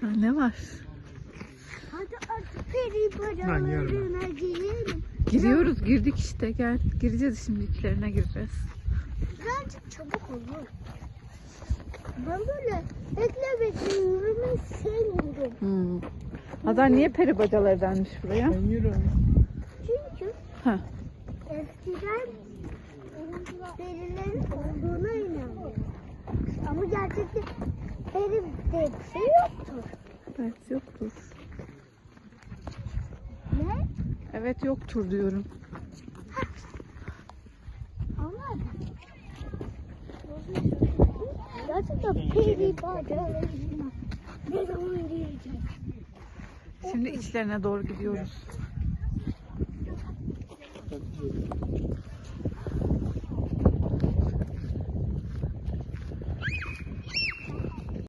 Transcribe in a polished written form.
Ya ne var? Hadi artık peri bacalarına girelim. Giriyoruz, girdik işte. Gel, gireceğiz şimdi, içlerine gireceğiz. Birazcık çabuk olur. Ben böyle bekle yürümeyi sevmiyorum. Hazar niye peri bacaları denmiş buraya? Çünkü Ha. eskiden perilerin olduğuna inanıyorum. Ama gerçekten peri diye bir şey yoktur. Evet, yoktur. Ne? Evet, yoktur diyorum. Ama gerçekten peri bacalarına ne zaman gireceğiz? Şimdi içlerine doğru gidiyoruz.